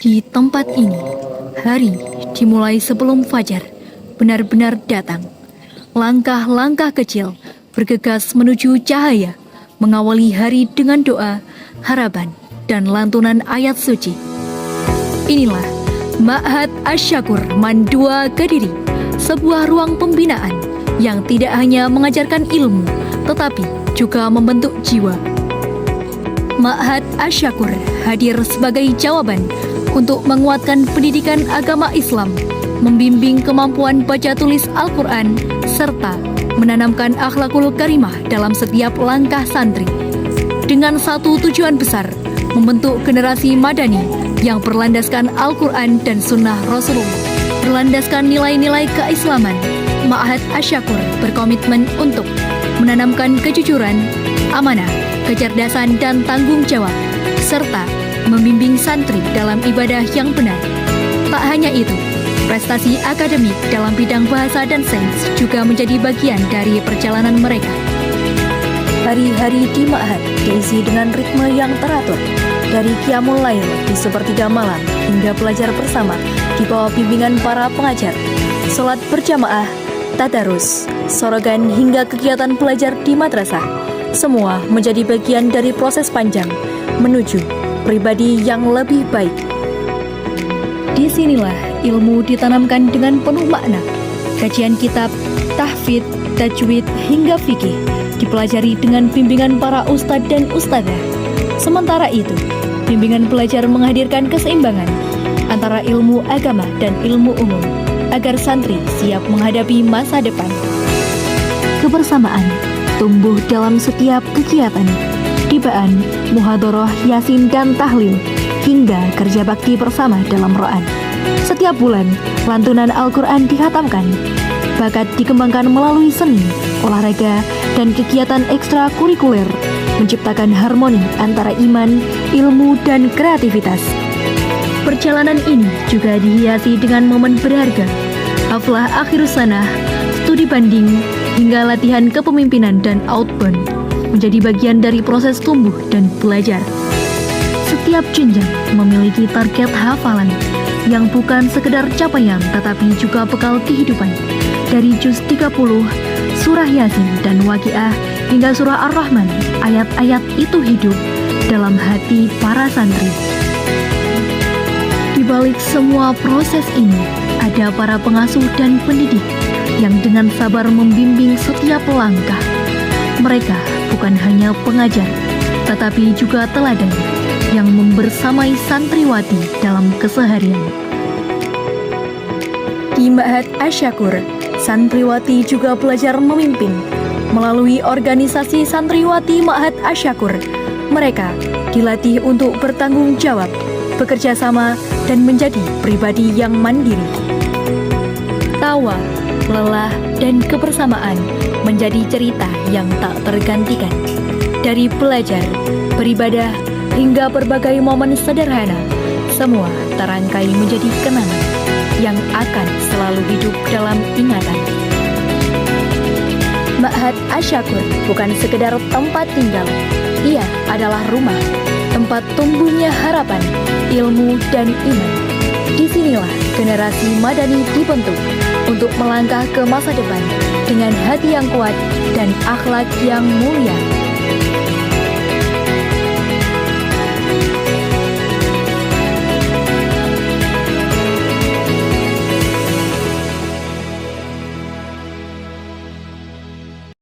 Di tempat ini, hari dimulai sebelum fajar benar-benar datang. Langkah-langkah kecil bergegas menuju cahaya, mengawali hari dengan doa, harapan, dan lantunan ayat suci. Inilah Ma'had Asy-Syakur Mandua Kediri, sebuah ruang pembinaan yang tidak hanya mengajarkan ilmu, tetapi juga membentuk jiwa. Ma'had Asy-Syakur hadir sebagai jawaban untuk menguatkan pendidikan agama Islam, membimbing kemampuan baca tulis Al-Quran, serta menanamkan akhlakul karimah dalam setiap langkah santri. Dengan satu tujuan besar, membentuk generasi madani yang berlandaskan Al-Quran dan Sunnah Rasulullah. Berlandaskan nilai-nilai keislaman, Ma'had Asy-Syakur berkomitmen untuk menanamkan kejujuran, amanah, kecerdasan, dan tanggung jawab, serta membimbing santri dalam ibadah yang benar. Tak hanya itu, prestasi akademik dalam bidang bahasa dan sains juga menjadi bagian dari perjalanan mereka. Hari-hari di Ma'had diisi dengan ritme yang teratur, dari qiyamul lail di sepertiga malam hingga belajar bersama di bawah bimbingan para pengajar, sholat berjamaah, tadarus, sorogan hingga kegiatan belajar di madrasah. Semua menjadi bagian dari proses panjang menuju pribadi yang lebih baik. Disinilah ilmu ditanamkan dengan penuh makna. Kajian kitab, tahfidz, tajwid, hingga fikih dipelajari dengan bimbingan para ustadz dan ustadzah. Sementara itu, bimbingan belajar menghadirkan keseimbangan antara ilmu agama dan ilmu umum, agar santri siap menghadapi masa depan. Kebersamaan tumbuh dalam setiap kegiatan, tibaan, muhadharah, yasin, dan tahlil, hingga kerja bakti bersama dalam ro'an. Setiap bulan, lantunan Al-Quran dihatamkan. Bakat dikembangkan melalui seni, olahraga, dan kegiatan ekstrakurikuler, menciptakan harmoni antara iman, ilmu, dan kreativitas. Perjalanan ini juga dihiasi dengan momen berharga, haflah akhirus sanah, studi banding, hingga latihan kepemimpinan dan outbound, menjadi bagian dari proses tumbuh dan belajar. Setiap jenjang memiliki target hafalan yang bukan sekedar capaian tetapi juga bekal kehidupan. Dari juz 30, surah Yasin dan Waqiah hingga surah Ar-Rahman, ayat-ayat itu hidup dalam hati para santri. Di balik semua proses ini, ada para pengasuh dan pendidik yang dengan sabar membimbing setiap langkah. Mereka bukan hanya pengajar, tetapi juga teladan yang membersamai santriwati dalam keseharian. Di Ma'had Asy-Syakur, santriwati juga belajar memimpin. Melalui organisasi santriwati Ma'had Asy-Syakur, mereka dilatih untuk bertanggung jawab, bekerja sama, dan menjadi pribadi yang mandiri. Tawa, lelah, dan kebersamaan menjadi cerita yang tak tergantikan. Dari belajar, beribadah, hingga berbagai momen sederhana, semua terangkai menjadi kenangan yang akan selalu hidup dalam ingatan. Ma'had Asy-Syakur bukan sekedar tempat tinggal, ia adalah rumah, tempat tumbuhnya harapan, ilmu, dan iman. Disinilah generasi madani dibentuk untuk melangkah ke masa depan dengan hati yang kuat dan akhlak yang mulia.